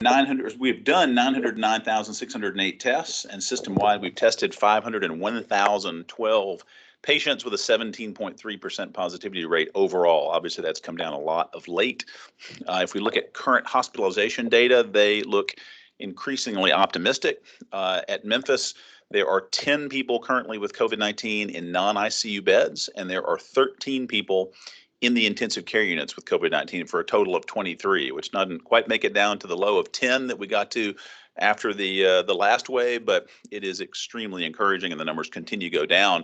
900. We've done 909,608 tests, and system-wide we've tested 501,012 patients with a 17.3% positivity rate overall. Obviously, that's come down a lot of late. If we look at current hospitalization data, they look increasingly optimistic. At Memphis, there are 10 people currently with COVID-19 in non-ICU beds, and there are 13 people in the intensive care units with COVID-19 for a total of 23, which doesn't quite make it down to the low of 10 that we got to after the last wave, but it is extremely encouraging, and the numbers continue to go down.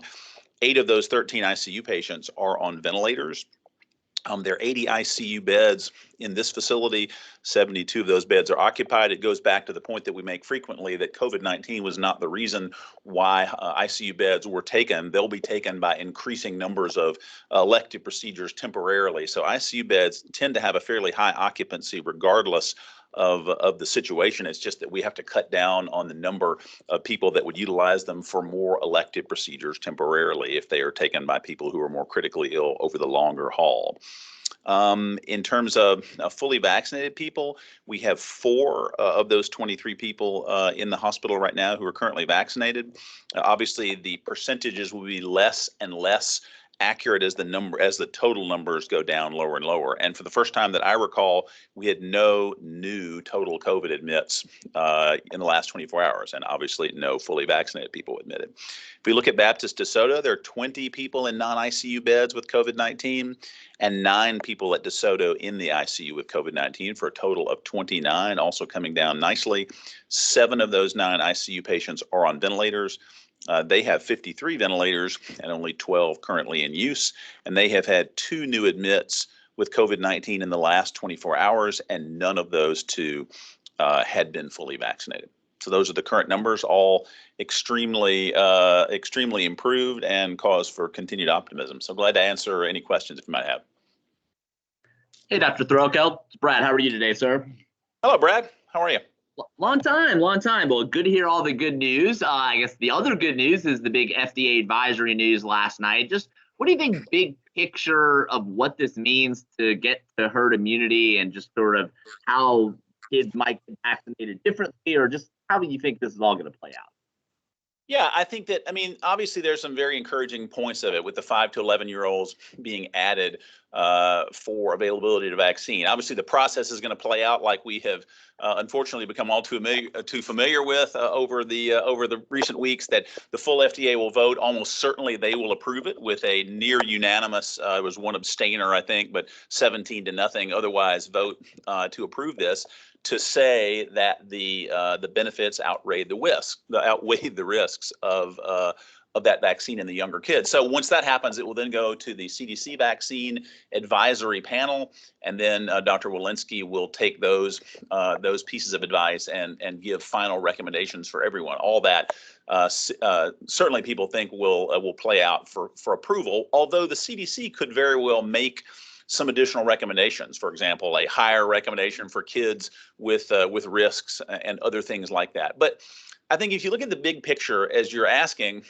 8 of those 13 ICU patients are on ventilators. There are 80 ICU beds in this facility. 72 of those beds are occupied. It goes back to the point that we make frequently that COVID-19 was not the reason why ICU beds were taken. They'll be taken by increasing numbers of elective procedures temporarily. So ICU beds tend to have a fairly high occupancy regardless of the situation. It's just that we have to cut down on the number of people that would utilize them for more elective procedures temporarily if they are taken by people who are more critically ill over the longer haul. In terms of fully vaccinated people, we have 4 of those 23 people in the hospital right now who are currently vaccinated. Obviously, the percentages will be less and less accurate as the total numbers go down lower and lower. And for the first time that I recall, we had no new total COVID admits in the last 24 hours, and obviously no fully vaccinated people admitted. If we look at Baptist DeSoto, there are 20 people in non-ICU beds with COVID-19 and 9 people at DeSoto in the ICU with COVID-19 for a total of 29, also coming down nicely. 7 of those 9 ICU patients are on ventilators. They have 53 ventilators and only 12 currently in use, and they have had 2 new admits with COVID-19 in the last 24 hours, and none of those 2 had been fully vaccinated. So those are the current numbers, all extremely improved and cause for continued optimism. So glad to answer any questions if you might have. Hey, Dr. Threlkeld. It's Brad. How are you today, sir? Hello, Brad. How are you? Long time. Well, good to hear all the good news. I guess the other good news is the big FDA advisory news last night. Just what do you think, big picture of what this means to get to herd immunity and just sort of how kids might get vaccinated differently, or just how do you think this is all going to play out? Yeah, I think that, obviously there's some very encouraging points of it with the 5 to 11-year-olds being added for availability to vaccine. Obviously, the process is going to play out like we have unfortunately become all too familiar with over the recent weeks, that the full FDA will vote. Almost certainly they will approve it with a near unanimous, it was 1 abstainer, I think, but 17-0 otherwise vote to approve this, to say that the benefits outweigh the risks of that vaccine in the younger kids. So once that happens, it will then go to the CDC vaccine advisory panel, and then Dr. Walensky will take those pieces of advice and give final recommendations for everyone. All that certainly people think will play out for approval, although the CDC could very well make some additional recommendations. For example, a higher recommendation for kids with risks and other things like that. But I think if you look at the big picture, as you're asking,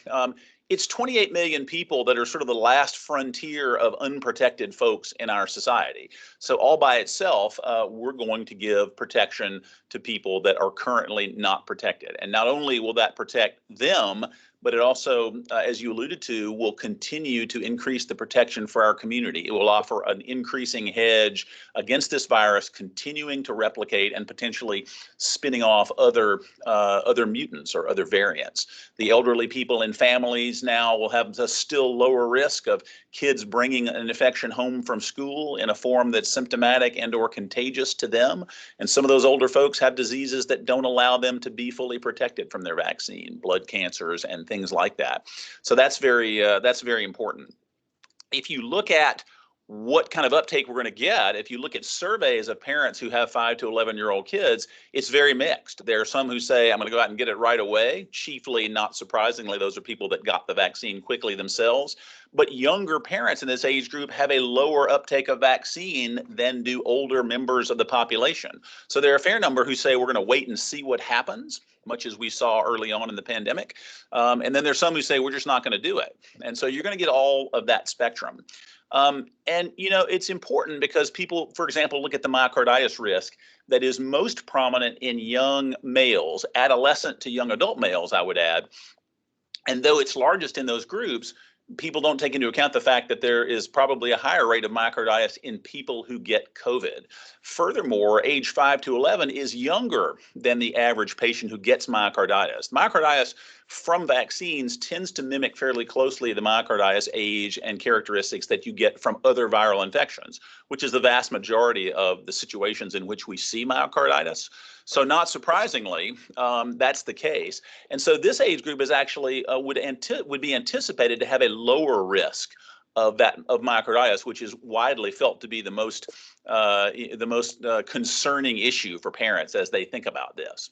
it's 28 million people that are sort of the last frontier of unprotected folks in our society. So all by itself, we're going to give protection to people that are currently not protected. And not only will that protect them, but it also, as you alluded to, will continue to increase the protection for our community. It will offer an increasing hedge against this virus continuing to replicate and potentially spinning off other mutants or other variants. The elderly people in families now will have a still lower risk of kids bringing an infection home from school in a form that's symptomatic and or contagious to them. And some of those older folks have diseases that don't allow them to be fully protected from their vaccine, blood cancers and things like that. So that's very important. If you look at what kind of uptake we're going to get, if you look at surveys of parents who have 5 to 11-year-old kids, it's very mixed. There are some who say, I'm going to go out and get it right away. Chiefly, not surprisingly, those are people that got the vaccine quickly themselves. But younger parents in this age group have a lower uptake of vaccine than do older members of the population. So there are a fair number who say we're going to wait and see what happens, much as we saw early on in the pandemic. And then there's some who say we're just not going to do it. And so you're going to get all of that spectrum. And, it's important because people, for example, look at the myocarditis risk that is most prominent in young males, adolescent to young adult males, I would add. And though it's largest in those groups, people don't take into account the fact that there is probably a higher rate of myocarditis in people who get COVID. Furthermore, age 5 to 11 is younger than the average patient who gets myocarditis. Myocarditis from vaccines tends to mimic fairly closely the myocarditis age and characteristics that you get from other viral infections, which is the vast majority of the situations in which we see myocarditis. So not surprisingly, that's the case. And so this age group is actually would be anticipated to have a lower risk of myocarditis, which is widely felt to be the most concerning issue for parents as they think about this.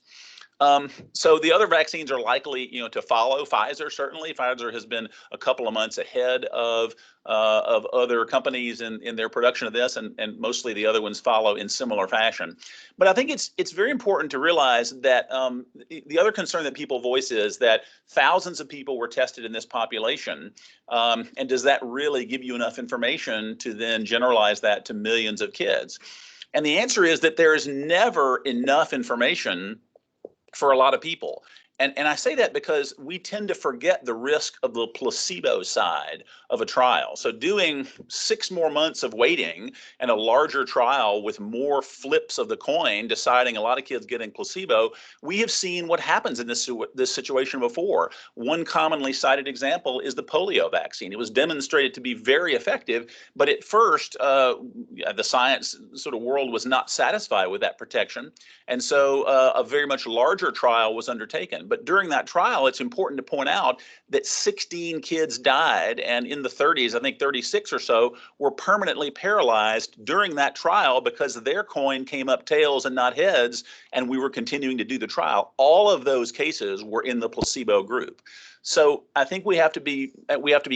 So the other vaccines are likely, to follow. Pfizer, certainly. Pfizer has been a couple of months ahead of other companies in their production of this, and mostly the other ones follow in similar fashion. But I think it's very important to realize that the other concern that people voice is that thousands of people were tested in this population, and does that really give you enough information to then generalize that to millions of kids? And the answer is that there is never enough information for a lot of people. And I say that because we tend to forget the risk of the placebo side of a trial. So doing 6 more months of waiting and a larger trial with more flips of the coin, deciding a lot of kids getting placebo, we have seen what happens in this situation before. One commonly cited example is the polio vaccine. It was demonstrated to be very effective, but at first, the science sort of world was not satisfied with that protection. And so a very much larger trial was undertaken. But during that trial, it's important to point out that 16 kids died, and in the 30s, I think 36 or so, were permanently paralyzed during that trial because their coin came up tails and not heads, and we were continuing to do the trial. All of those cases were in the placebo group. So I think we have to be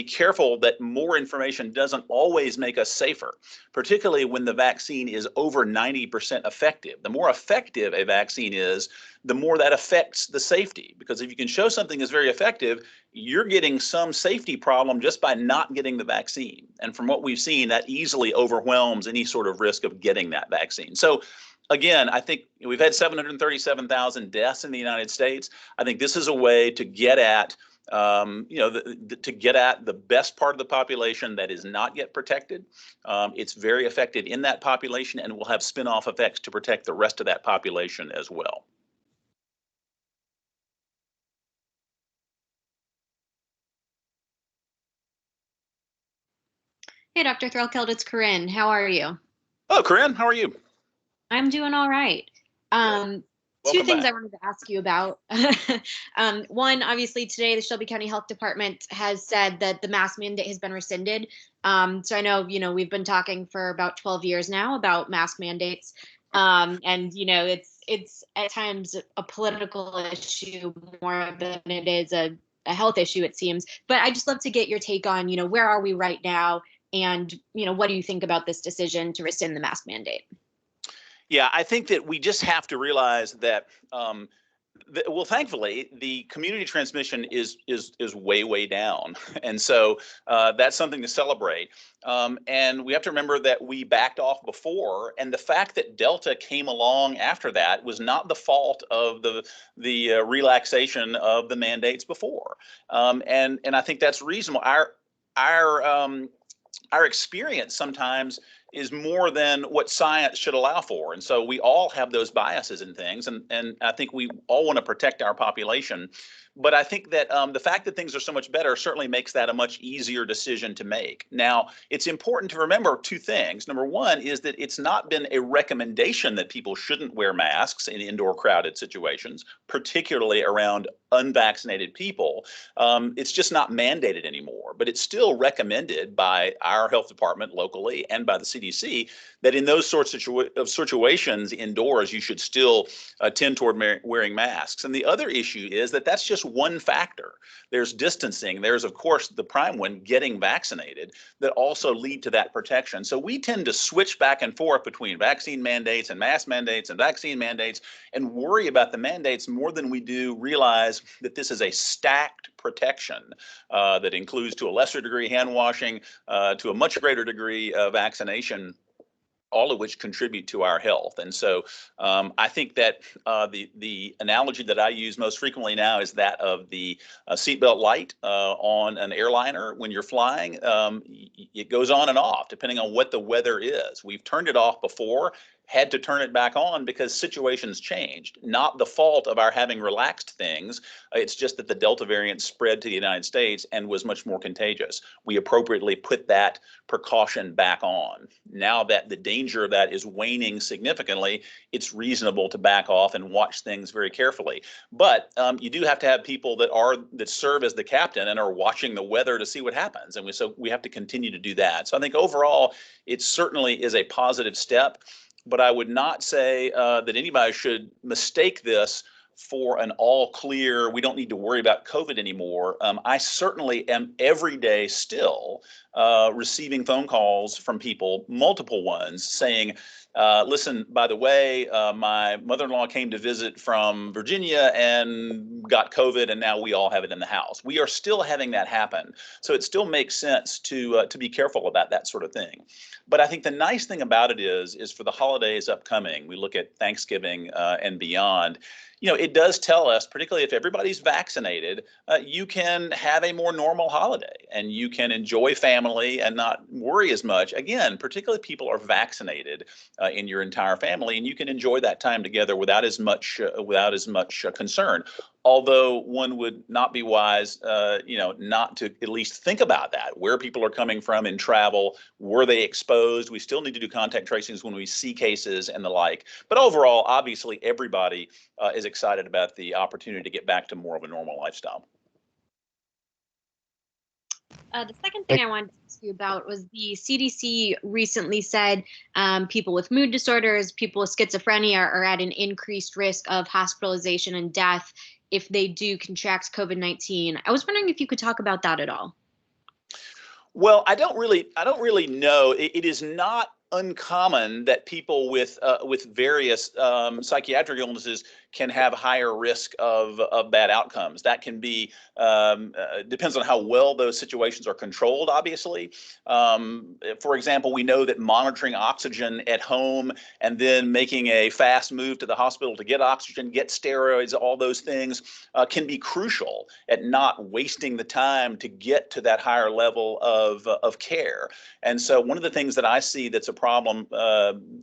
careful that more information doesn't always make us safer, particularly when the vaccine is over 90% effective. The more effective a vaccine is, the more that affects the safety. Because if you can show something is very effective, you're getting some safety problem just by not getting the vaccine. And from what we've seen, that easily overwhelms any sort of risk of getting that vaccine. So again, I think we've had 737,000 deaths in the United States. I think this is a way to get at to get at the best part of the population that is not yet protected. It's very effective in that population and will have spin-off effects to protect the rest of that population as well. Hey, Dr. Threlkeld, it's Corinne. How are you? Oh, Corinne, how are you? I'm doing all right. Two Welcome things back. I wanted to ask you about. One, obviously, today the Shelby County Health Department has said that the mask mandate has been rescinded. So I know, we've been talking for about 12 years now about mask mandates. And, it's at times a political issue more than it is a health issue, it seems. But I just love to get your take on, where are we right now? And, what do you think about this decision to rescind the mask mandate? Yeah, I think that we just have to realize that, well, thankfully, the community transmission is way down, and so that's something to celebrate. And we have to remember that we backed off before, and the fact that Delta came along after that was not the fault of the relaxation of the mandates before. And I think that's reasonable. Our experience sometimes is more than what science should allow for. And so we all have those biases and things. And I think we all want to protect our population. But I think that the fact that things are so much better certainly makes that a much easier decision to make. Now, it's important to remember 2 things. Number one is that it's not been a recommendation that people shouldn't wear masks in indoor crowded situations, particularly around unvaccinated people. It's just not mandated anymore, but it's still recommended by our health department locally and by the CDC that in those sorts of situations indoors, you should still tend toward wearing masks. And the other issue is that that's just just one factor. There's distancing. There's, of course, the prime one, getting vaccinated, that also lead to that protection. So we tend to switch back and forth between vaccine mandates and mask mandates and vaccine mandates and worry about the mandates more than we do realize that this is a stacked protection that includes, to a lesser degree, hand washing, to a much greater degree, vaccination, all of which contribute to our health. And so I think that the analogy that I use most frequently now is that of the seatbelt light on an airliner when you're flying. It goes on and off depending on what the weather is. We've turned it off before, had to turn it back on because situations changed. Not the fault of our having relaxed things. It's just that the Delta variant spread to the United States and was much more contagious. We appropriately put that precaution back on. Now that the danger of that is waning significantly, it's reasonable to back off and watch things very carefully. But you do have to have people that serve as the captain and are watching the weather to see what happens. And so we have to continue to do that. So I think overall, it certainly is a positive step. But I would not say that anybody should mistake this for an all clear, we don't need to worry about COVID anymore. I certainly am every day still receiving phone calls from people, multiple ones, saying, listen, by the way, my mother-in-law came to visit from Virginia and got COVID, and now we all have it in the house. We are still having that happen. So it still makes sense to be careful about that sort of thing. But I think the nice thing about it is for the holidays upcoming, we look at Thanksgiving and beyond, it does tell us, particularly if everybody's vaccinated, you can have a more normal holiday and you can enjoy family and not worry as much. Again, particularly if people are vaccinated in your entire family, and you can enjoy that time together without as much concern. Although one would not be wise, not to at least think about that, where people are coming from in travel, were they exposed? We still need to do contact tracings when we see cases and the like. But overall, obviously, everybody is excited about the opportunity to get back to more of a normal lifestyle. The second thing I wanted to ask you about was the CDC recently said people with mood disorders, people with schizophrenia are at an increased risk of hospitalization and death if they do contract COVID-19. I was wondering if you could talk about that at all. Well, I don't really know. It is not uncommon that people with various psychiatric illnesses can have higher risk of bad outcomes. That can be depends on how well those situations are controlled, obviously. For example, we know that monitoring oxygen at home and then making a fast move to the hospital to get oxygen, get steroids, all those things can be crucial at not wasting the time to get to that higher level of care. And so one of the things that I see that's a problem,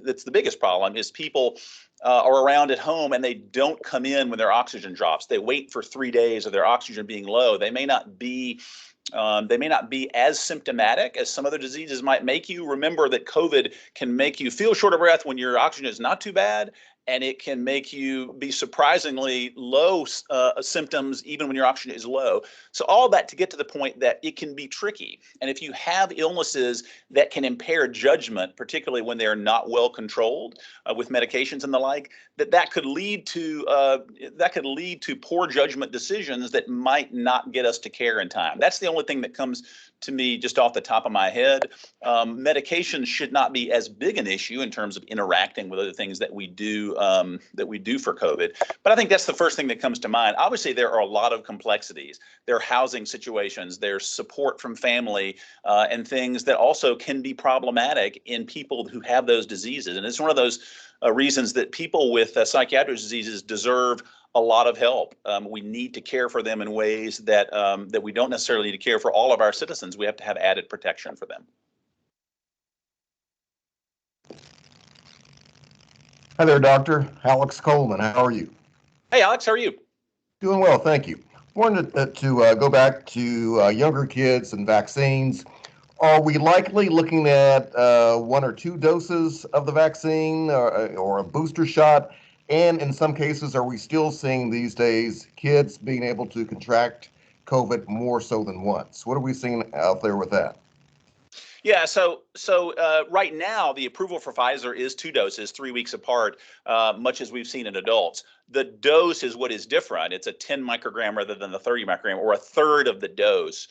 that's the biggest problem, is people are around at home and they don't come in when their oxygen drops. They wait for 3 days of their oxygen being low. They may not be as symptomatic as some other diseases might make you. Remember that COVID can make you feel short of breath when your oxygen is not too bad, and it can make you be surprisingly low symptoms even when your oxygen is low. So all that to get to the point that it can be tricky. And if you have illnesses that can impair judgment, particularly when they're not well controlled with medications and the like, that could lead to poor judgment decisions that might not get us to care in time. That's the only thing that comes to me just off the top of my head. Medications should not be as big an issue in terms of interacting with other things that we do for COVID. But I think that's the first thing that comes to mind. Obviously, there are a lot of complexities. There are housing situations, there's support from family, and things that also can be problematic in people who have those diseases. And it's one of those reasons that people with psychiatric diseases deserve a lot of help. We need to care for them in ways that we don't necessarily need to care for all of our citizens. We have to have added protection for them. Hi there, Doctor. Alex Coleman. How are you? Hey, Alex, how are you? Doing well, thank you. Wanted to go back to younger kids and vaccines. Are we likely looking at 1 or 2 doses of the vaccine or a booster shot? And in some cases, are we still seeing these days kids being able to contract COVID more so than once? What are we seeing out there with that? Yeah, so right now the approval for Pfizer is 2 doses, 3 weeks apart, much as we've seen in adults. The dose is what is different. It's a 10 microgram rather than the 30 microgram, or a third of the dose,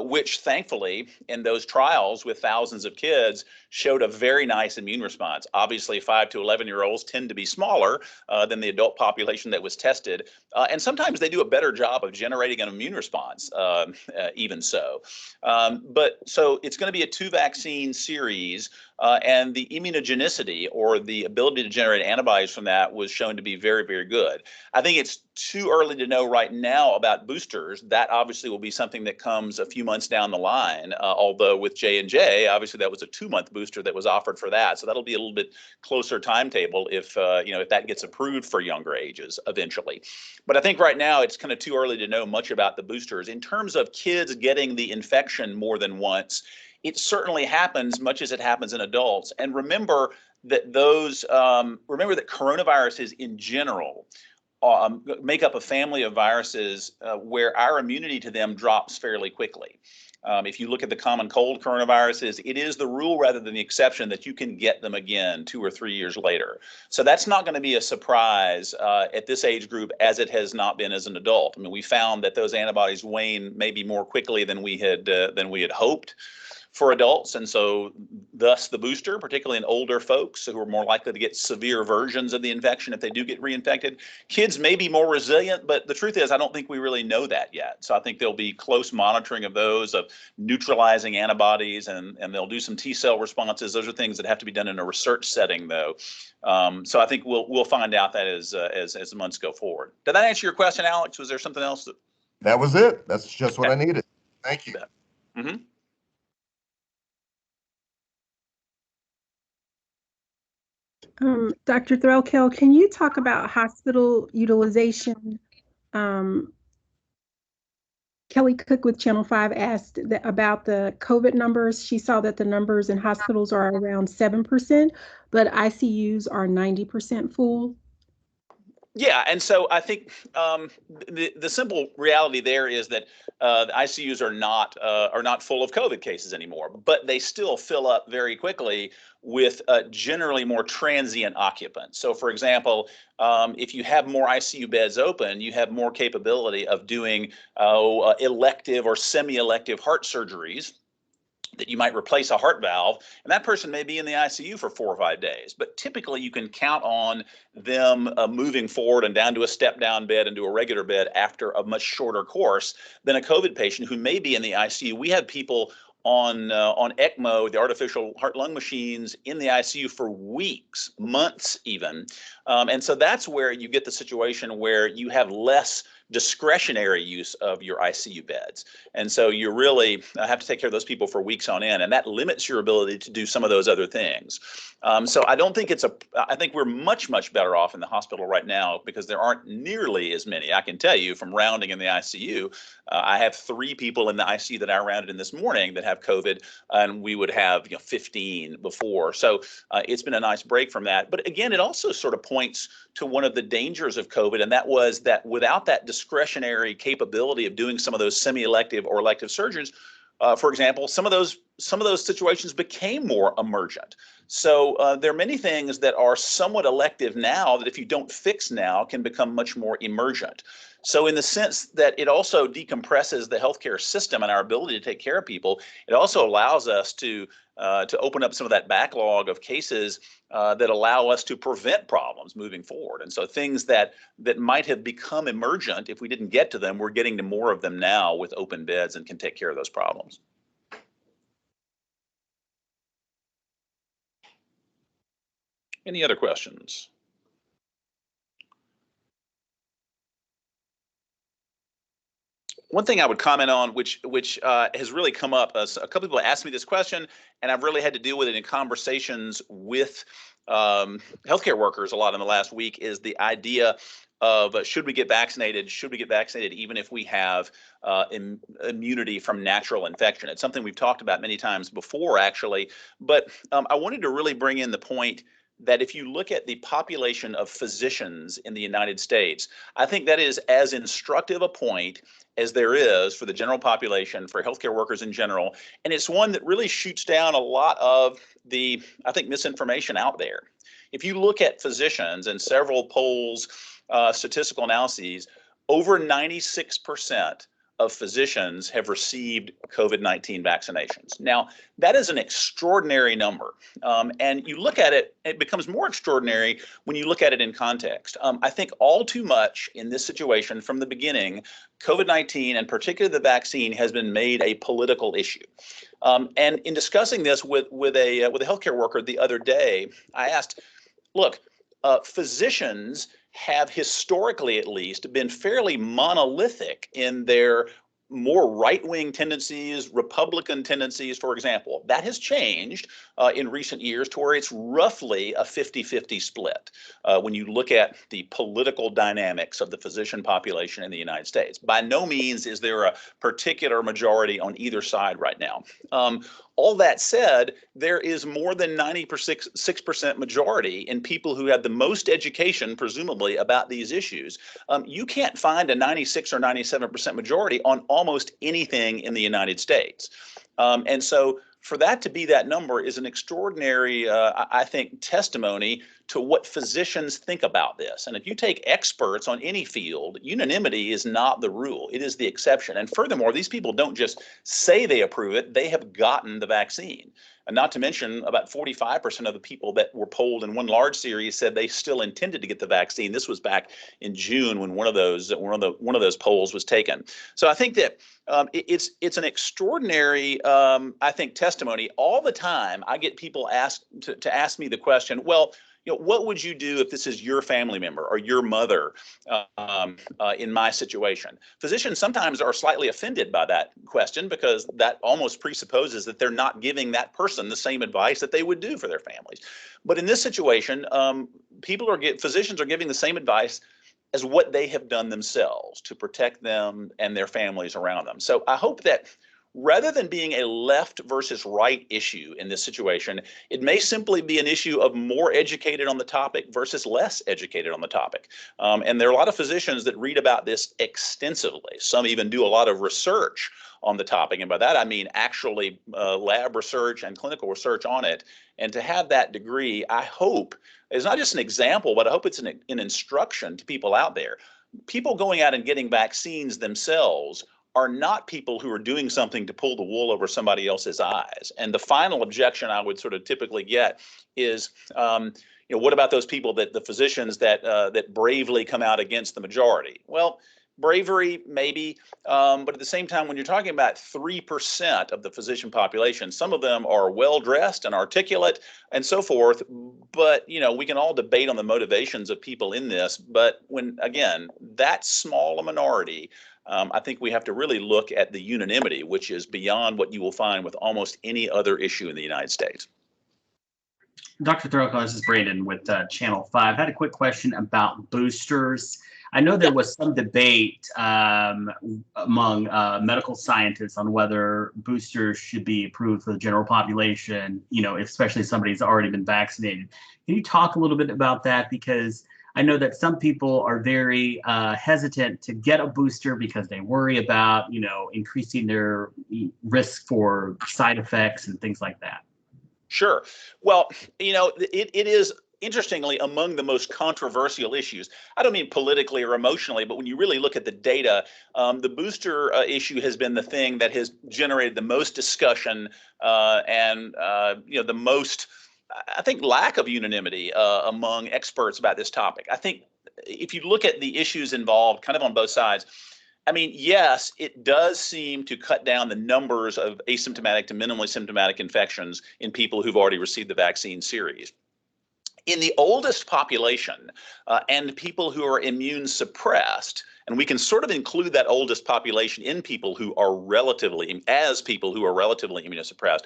which thankfully in those trials with thousands of kids showed a very nice immune response. Obviously, 5 to 11-year-olds tend to be smaller than the adult population that was tested. And sometimes they do a better job of generating an immune response, even so. But so it's going to be a 2-vaccine series, and the immunogenicity, or the ability to generate antibodies from that, was shown to be very, very good. I think it's too early to know right now about boosters. That obviously will be something that comes a few months down the line, although with J&J, obviously that was a 2-month booster that was offered for that. So that'll be a little bit closer timetable if if that gets approved for younger ages eventually. But I think right now it's kind of too early to know much about the boosters. In terms of kids getting the infection more than once, it certainly happens, much as it happens in adults. And remember that remember that coronaviruses in general make up a family of viruses where our immunity to them drops fairly quickly. If you look at the common cold coronaviruses, it is the rule rather than the exception that you can get them again 2 or 3 years later. So that's not going to be a surprise at this age group, as it has not been as an adult. I mean, we found that those antibodies wane maybe more quickly than we had hoped for adults, and so thus the booster, particularly in older folks who are more likely to get severe versions of the infection if they do get reinfected. Kids may be more resilient, but the truth is I don't think we really know that yet. So I think there'll be close monitoring of those, of neutralizing antibodies, and they'll do some T-cell responses. Those are things that have to be done in a research setting, though. So I think we'll find out that as the months go forward. Did that answer your question, Alex? Was there something else? That was it. That's just what I needed. Thank you. Mm-hmm. Dr. Threlkeld, can you talk about hospital utilization? Kelly Cook with Channel 5 asked about the COVID numbers. She saw that the numbers in hospitals are around 7%, but ICUs are 90% full. Yeah, and so I think the simple reality there is that the ICUs are not full of COVID cases anymore, but they still fill up very quickly with generally more transient occupants. So, for example, if you have more ICU beds open, you have more capability of doing elective or semi-elective heart surgeries, that you might replace a heart valve, and that person may be in the ICU for 4 or 5 days. But typically you can count on them moving forward and down to a step-down bed and to a regular bed after a much shorter course than a COVID patient who may be in the ICU. We have people on ECMO, the artificial heart-lung machines, in the ICU for weeks, months even. And so that's where you get the situation where you have less discretionary use of your ICU beds. And so you really have to take care of those people for weeks on end, and that limits your ability to do some of those other things. So I don't think I think we're much, much better off in the hospital right now because there aren't nearly as many. I can tell you from rounding in the ICU, I have 3 people in the ICU that I rounded in this morning that have COVID, and we would have 15 before. So it's been a nice break from that. But again, it also sort of points to one of the dangers of COVID, and that was that without that discretionary capability of doing some of those semi-elective or elective surgeries, for example, some of those situations became more emergent. So there are many things that are somewhat elective now that if you don't fix now can become much more emergent. So in the sense that it also decompresses the healthcare system and our ability to take care of people, it also allows us to open up some of that backlog of cases that allow us to prevent problems moving forward. And so things that might have become emergent if we didn't get to them, we're getting to more of them now with open beds and can take care of those problems. Any other questions? One thing I would comment on, which has really come up, a couple people asked me this question, and I've really had to deal with it in conversations with healthcare workers a lot in the last week, is the idea of should we get vaccinated? Should we get vaccinated even if we have immunity from natural infection? It's something we've talked about many times before, actually, but I wanted to really bring in the point that if you look at the population of physicians in the United States, I think that is as instructive a point as there is for the general population, for healthcare workers in general. And it's one that really shoots down a lot of the, I think, misinformation out there. If you look at physicians and several polls, statistical analyses, over 96% of physicians have received COVID-19 vaccinations. Now, that is an extraordinary number. And you look at it, it becomes more extraordinary when you look at it in context. I think all too much in this situation from the beginning, COVID-19 and particularly the vaccine has been made a political issue. And in discussing this with a healthcare worker the other day, I asked, look, physicians have historically at least been fairly monolithic in their more right-wing tendencies, Republican tendencies, for example. That has changed in recent years to where it's roughly a 50-50 split when you look at the political dynamics of the physician population in the United States. By no means is there a particular majority on either side right now. All that said, there is more than 96% majority in people who have the most education, presumably, about these issues. You can't find a 96 or 97% majority on almost anything in the United States. And so for that to be that number is an extraordinary, I think, testimony to what physicians think about this. And if you take experts on any field, unanimity is not the rule. It is the exception. And furthermore, these people don't just say they approve it, they have gotten the vaccine. And not to mention, about 45% of the people that were polled in one large series said they still intended to get the vaccine. This was back in June when one of those polls was taken. So I think that it's an extraordinary, I think, testimony. All the time, I get people asked to ask me the question, well, what would you do if this is your family member or your mother in my situation? Physicians sometimes are slightly offended by that question because that almost presupposes that they're not giving that person the same advice that they would do for their families. But in this situation, physicians are giving the same advice as what they have done themselves to protect them and their families around them. So I hope that rather than being a left versus right issue in this situation, it may simply be an issue of more educated on the topic versus less educated on the topic. And there are a lot of physicians that read about this extensively. Some even do a lot of research on the topic. And by that, I mean actually lab research and clinical research on it. And to have that degree, I hope, is not just an example, but I hope it's an instruction to people out there. People going out and getting vaccines themselves are not people who are doing something to pull the wool over somebody else's eyes. And the final objection I would sort of typically get is, what about those people, the physicians that bravely come out against the majority? Well, bravery, maybe, but at the same time, when you're talking about 3% of the physician population, some of them are well-dressed and articulate and so forth, but, we can all debate on the motivations of people in this, but when, again, that small a minority, I think we have to really look at the unanimity, which is beyond what you will find with almost any other issue in the United States. Dr. Threlkeld, this is Brandon with Channel 5. I had a quick question about boosters. I know there was some debate among medical scientists on whether boosters should be approved for the general population, especially if somebody's already been vaccinated. Can you talk a little bit about that? Because I know that some people are very hesitant to get a booster because they worry about, increasing their risk for side effects and things like that. Sure. Well, it is interestingly among the most controversial issues. I don't mean politically or emotionally, but when you really look at the data, the booster issue has been the thing that has generated the most discussion and the most, I think, lack of unanimity among experts about this topic. I think if you look at the issues involved kind of on both sides, I mean, yes, it does seem to cut down the numbers of asymptomatic to minimally symptomatic infections in people who've already received the vaccine series. In the oldest population and people who are immune suppressed, and we can sort of include that oldest population in people who are relatively immunosuppressed,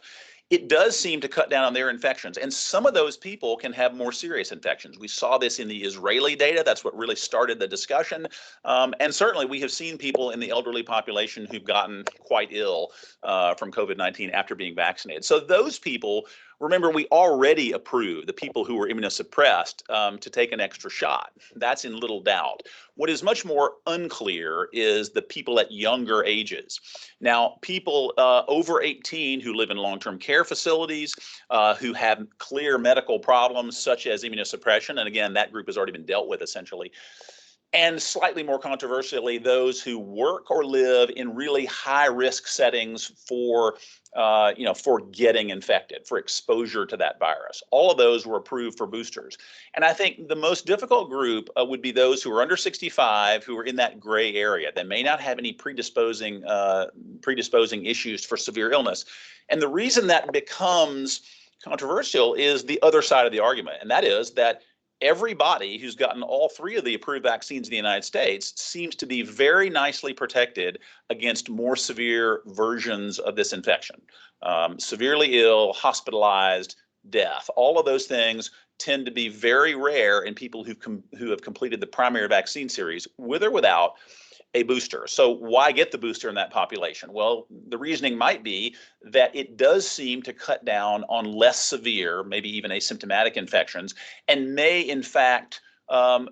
it does seem to cut down on their infections. And some of those people can have more serious infections. We saw this in the Israeli data. That's what really started the discussion. And certainly we have seen people in the elderly population who've gotten quite ill from COVID-19 after being vaccinated. So those people Remember, we already approved the people who were immunosuppressed to take an extra shot. That's in little doubt. What is much more unclear is the people at younger ages. Now, people over 18 who live in long-term care facilities, who have clear medical problems such as immunosuppression, and again, that group has already been dealt with essentially, and slightly more controversially, those who work or live in really high-risk settings for for getting infected, for exposure to that virus. All of those were approved for boosters. And I think the most difficult group would be those who are under 65, who are in that gray area. They may not have any predisposing issues for severe illness. And the reason that becomes controversial is the other side of the argument, and that is that everybody who's gotten all three of the approved vaccines in the United States seems to be very nicely protected against more severe versions of this infection. Severely ill, hospitalized, death. All of those things tend to be very rare in people who have completed the primary vaccine series, with or without a booster. So why get the booster in that population? Well, the reasoning might be that it does seem to cut down on less severe, maybe even asymptomatic infections, and may in fact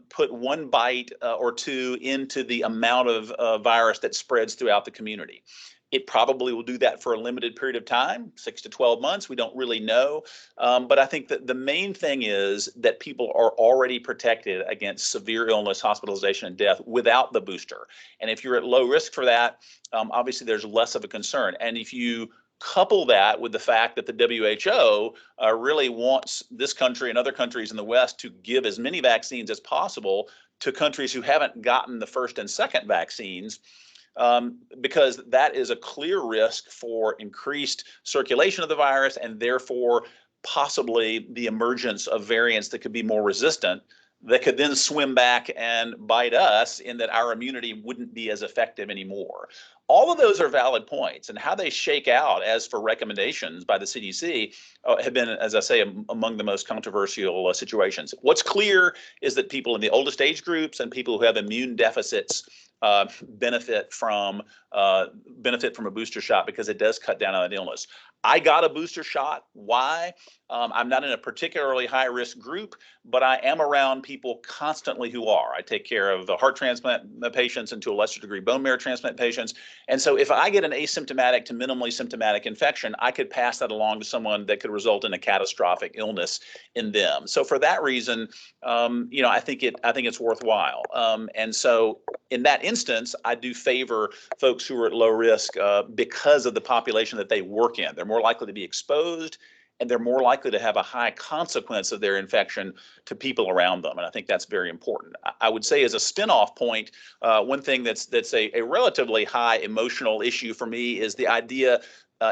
put one bite or two into the amount of virus that spreads throughout the community. It probably will do that for a limited period of time, 6 to 12 months. We don't really know. But I think that the main thing is that people are already protected against severe illness, hospitalization, and death without the booster. And if you're at low risk for that, obviously there's less of a concern. And if you couple that with the fact that the WHO really wants this country and other countries in the West to give as many vaccines as possible to countries who haven't gotten the first and second vaccines, because that is a clear risk for increased circulation of the virus and therefore possibly the emergence of variants that could be more resistant, that could then swim back and bite us, in that our immunity wouldn't be as effective anymore. All of those are valid points, and how they shake out as for recommendations by the CDC have been, as I say, among the most controversial situations. What's clear is that people in the oldest age groups and people who have immune deficits benefit from a booster shot, because it does cut down on that illness. I got a booster shot. Why? I'm not in a particularly high risk group, but I am around people constantly who are. I take care of the heart transplant patients and to a lesser degree bone marrow transplant patients. And so if I get an asymptomatic to minimally symptomatic infection, I could pass that along to someone that could result in a catastrophic illness in them. So for that reason, I think it's worthwhile. And so in that instance, I do favor folks who are at low risk because of the population that they work in. They're more likely to be exposed, and they're more likely to have a high consequence of their infection to people around them. And I think that's very important. I would say as a spin-off point, one thing that's a relatively high emotional issue for me is the idea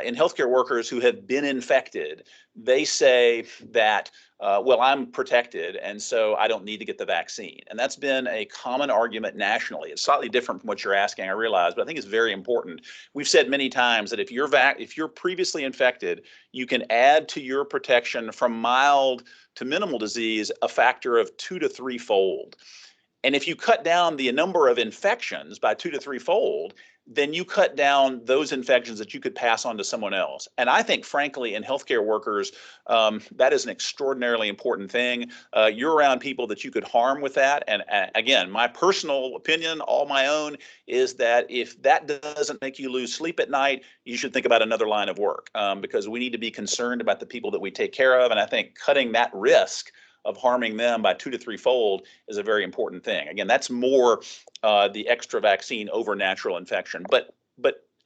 in healthcare workers who have been infected. They say that, well, I'm protected, and so I don't need to get the vaccine. And that's been a common argument nationally. It's slightly different from what you're asking, I realize, but I think it's very important. We've said many times that if you're previously infected, you can add to your protection from mild to minimal disease a factor of 2 to 3-fold. And if you cut down the number of infections by 2 to 3-fold, then you cut down those infections that you could pass on to someone else. And I think, frankly, in healthcare workers, that is an extraordinarily important thing. You're around people that you could harm with that. And again, my personal opinion, all my own, is that if that doesn't make you lose sleep at night, you should think about another line of work, because we need to be concerned about the people that we take care of. And I think cutting that risk of harming them by 2 to 3-fold is a very important thing. Again, that's more the extra vaccine over natural infection. But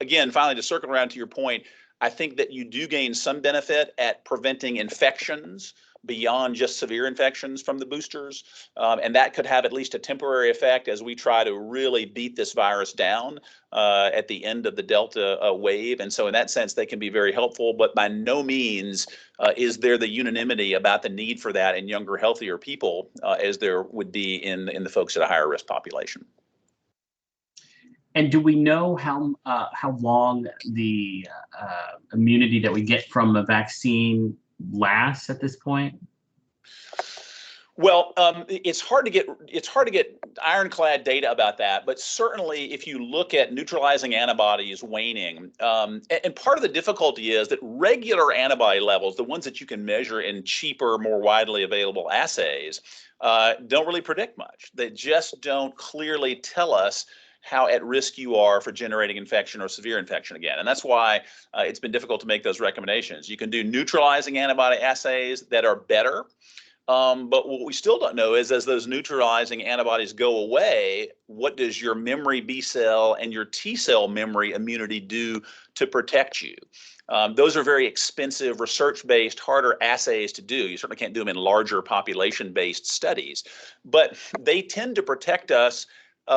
again, finally, to circle around to your point, I think that you do gain some benefit at preventing infections beyond just severe infections from the boosters. And that could have at least a temporary effect as we try to really beat this virus down at the end of the Delta wave. And so in that sense, they can be very helpful, but by no means is there the unanimity about the need for that in younger, healthier people as there would be in the folks at a higher risk population. And do we know how long the immunity that we get from a vaccine lasts at this point? Well, it's hard to get ironclad data about that, but certainly if you look at neutralizing antibodies waning, and part of the difficulty is that regular antibody levels, the ones that you can measure in cheaper, more widely available assays, don't really predict much. They just don't clearly tell us how at risk you are for generating infection or severe infection again. And that's why it's been difficult to make those recommendations. You can do neutralizing antibody assays that are better. But what we still don't know is, as those neutralizing antibodies go away, what does your memory B cell and your T cell memory immunity do to protect you? Those are very expensive, research-based, harder assays to do. You certainly can't do them in larger population-based studies, but they tend to protect us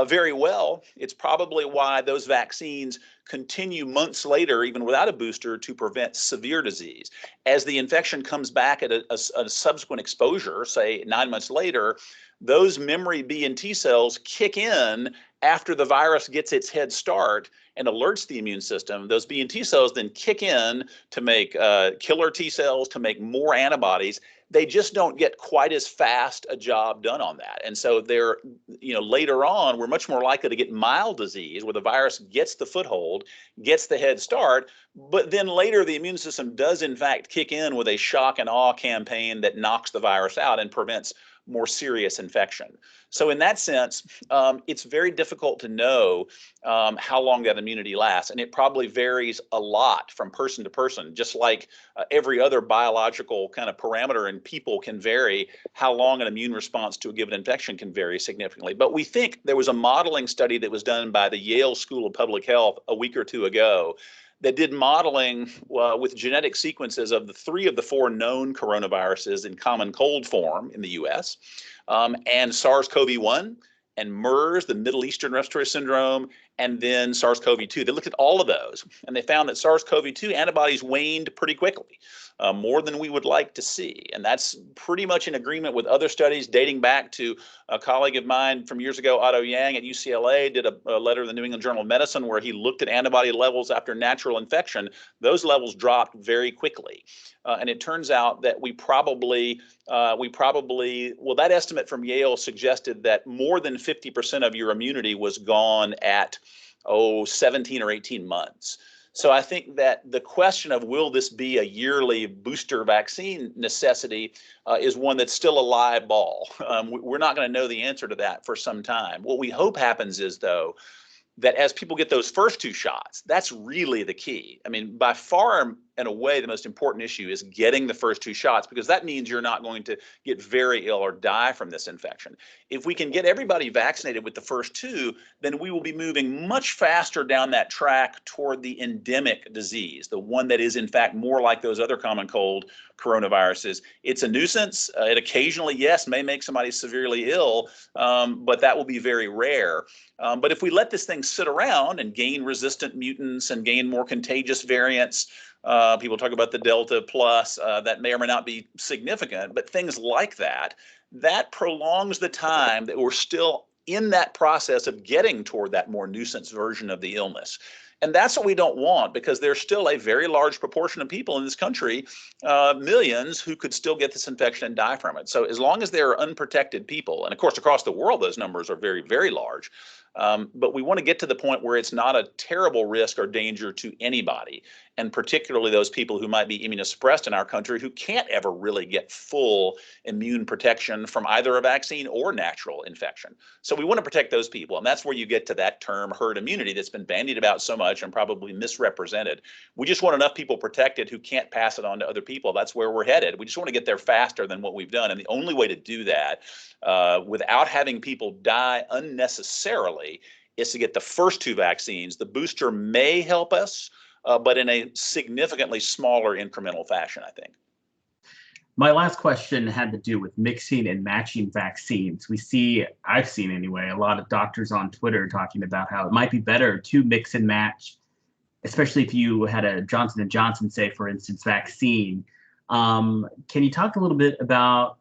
very well. It's probably why those vaccines continue months later, even without a booster, to prevent severe disease. As the infection comes back at a subsequent exposure, say 9 months later, those memory B and T cells kick in after the virus gets its head start and alerts the immune system. Those B and T cells then kick in to make killer T cells, to make more antibodies. They just don't get quite as fast a job done on that. And so they're, later on, we're much more likely to get mild disease where the virus gets the foothold, gets the head start, but then later the immune system does in fact kick in with a shock and awe campaign that knocks the virus out and prevents more serious infection. So in that sense, it's very difficult to know how long that immunity lasts. And it probably varies a lot from person to person, just like every other biological kind of parameter in people can vary. How long an immune response to a given infection can vary significantly. But we think there was a modeling study that was done by the Yale School of Public Health a week or two ago that did modeling with genetic sequences of the 3 of the 4 known coronaviruses in common cold form in the US, and SARS-CoV-1 and MERS, the Middle Eastern Respiratory Syndrome, and then SARS-CoV-2. They looked at all of those, and they found that SARS-CoV-2 antibodies waned pretty quickly, more than we would like to see. And that's pretty much in agreement with other studies dating back to a colleague of mine from years ago, Otto Yang at UCLA, did a letter in the New England Journal of Medicine where he looked at antibody levels after natural infection. Those levels dropped very quickly. And it turns out that we probably, that estimate from Yale suggested that more than 50% of your immunity was gone at, 17 or 18 months. So I think that the question of will this be a yearly booster vaccine necessity is one that's still a live ball. We're not going to know the answer to that for some time. What we hope happens is, though, that as people get those first 2 shots, that's really the key. I mean, by far and away, the most important issue is getting the first 2 shots, because that means you're not going to get very ill or die from this infection. If we can get everybody vaccinated with the first 2, then we will be moving much faster down that track toward the endemic disease, the one that is in fact more like those other common cold coronaviruses. It's a nuisance. It occasionally, yes, may make somebody severely ill, but that will be very rare. But if we let this thing sit around and gain resistant mutants and gain more contagious variants, people talk about the Delta plus, that may or may not be significant, but things like that, that prolongs the time that we're still in that process of getting toward that more nuisance version of the illness. And that's what we don't want, because there's still a very large proportion of people in this country, millions, who could still get this infection and die from it. So as long as there are unprotected people, and of course across the world those numbers are very, very large, but we want to get to the point where it's not a terrible risk or danger to anybody, and particularly those people who might be immunosuppressed in our country who can't ever really get full immune protection from either a vaccine or natural infection. So we want to protect those people, and that's where you get to that term herd immunity that's been bandied about so much and probably misrepresented. We just want enough people protected who can't pass it on to other people. That's where we're headed. We just want to get there faster than what we've done, and the only way to do that without having people die unnecessarily is to get the first 2 vaccines. The booster may help us, but in a significantly smaller incremental fashion, I think. My last question had to do with mixing and matching vaccines. I've seen anyway, a lot of doctors on Twitter talking about how it might be better to mix and match, especially if you had a Johnson & Johnson, say, for instance, vaccine. Can you talk a little bit about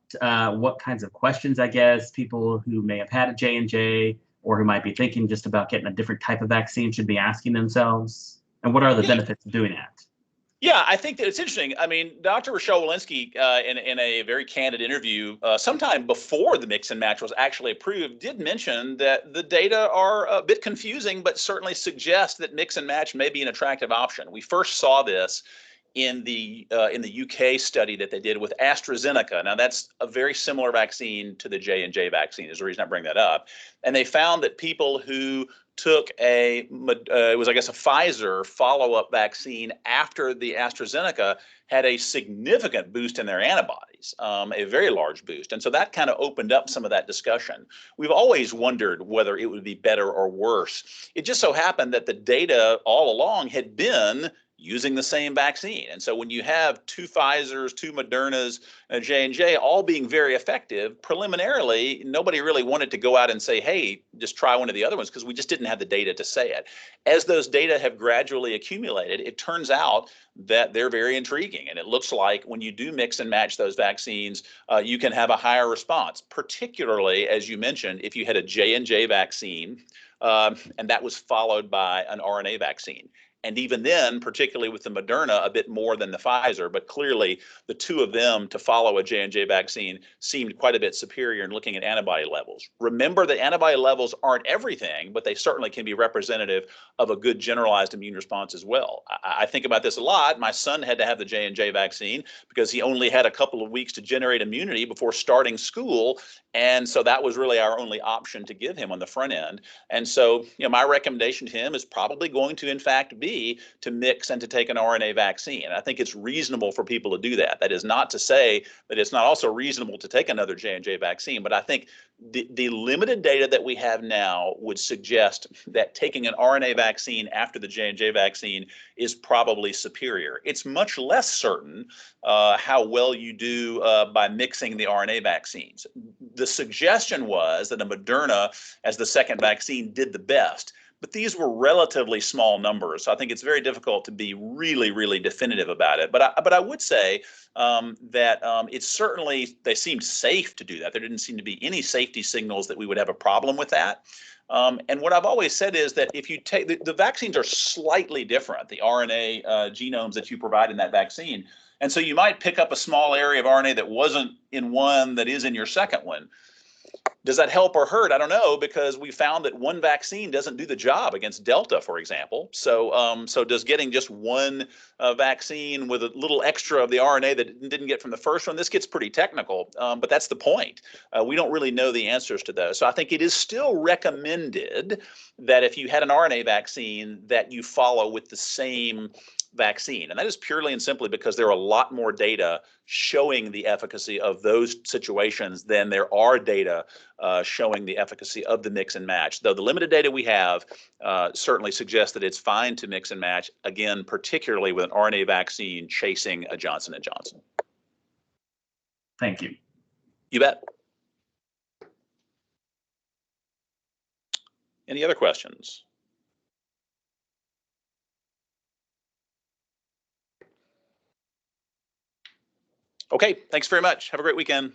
what kinds of questions, I guess, people who may have had a J&J or who might be thinking just about getting a different type of vaccine should be asking themselves? And what are the benefits of doing that? Yeah, I think that it's interesting. I mean, Dr. Rochelle Walensky, in a very candid interview, sometime before the mix and match was actually approved, did mention that the data are a bit confusing, but certainly suggest that mix and match may be an attractive option. We first saw this in the UK study that they did with AstraZeneca. Now, that's a very similar vaccine to the J&J vaccine, is the reason I bring that up. And they found that people who took it was, I guess, a Pfizer follow-up vaccine after the AstraZeneca had a significant boost in their antibodies, a very large boost. And so that kind of opened up some of that discussion. We've always wondered whether it would be better or worse. It just so happened that the data all along had been using the same vaccine. And so when you have two Pfizers, two Modernas, and J&J all being very effective, preliminarily, nobody really wanted to go out and say, hey, just try one of the other ones, because we just didn't have the data to say it. As those data have gradually accumulated, it turns out that they're very intriguing. And it looks like when you do mix and match those vaccines, you can have a higher response, particularly, as you mentioned, if you had a J&J vaccine and that was followed by an RNA vaccine. And even then, particularly with the Moderna, a bit more than the Pfizer, but clearly the two of them to follow a J&J vaccine seemed quite a bit superior in looking at antibody levels. Remember that antibody levels aren't everything, but they certainly can be representative of a good generalized immune response as well. I think about this a lot. My son had to have the J&J vaccine because he only had a couple of weeks to generate immunity before starting school. And so that was really our only option to give him on the front end. And so, my recommendation to him is probably going to, in fact, be to mix and to take an RNA vaccine. And I think it's reasonable for people to do that. That is not to say that it's not also reasonable to take another J&J vaccine, but I think the limited data that we have now would suggest that taking an RNA vaccine after the J&J vaccine is probably superior. It's much less certain how well you do by mixing the RNA vaccines. The suggestion was that a Moderna as the second vaccine did the best. But these were relatively small numbers, so I think it's very difficult to be really, really definitive about it. But I would say that it's certainly, they seemed safe to do that. There didn't seem to be any safety signals that we would have a problem with that. And what I've always said is that if you take, the vaccines are slightly different, the RNA genomes that you provide in that vaccine. And so you might pick up a small area of RNA that wasn't in one that is in your second one. Does that help or hurt? I don't know, because we found that one vaccine doesn't do the job against Delta, for example. So does getting just one vaccine with a little extra of the RNA that didn't get from the first one, this gets pretty technical, but that's the point. We don't really know the answers to those. So I think it is still recommended that if you had an RNA vaccine that you follow with the same vaccine. And that is purely and simply because there are a lot more data showing the efficacy of those situations than there are data showing the efficacy of the mix and match. Though the limited data we have certainly suggests that it's fine to mix and match, again, particularly with an RNA vaccine chasing a Johnson & Johnson. Thank you. You bet. Any other questions? Okay, thanks very much. Have a great weekend.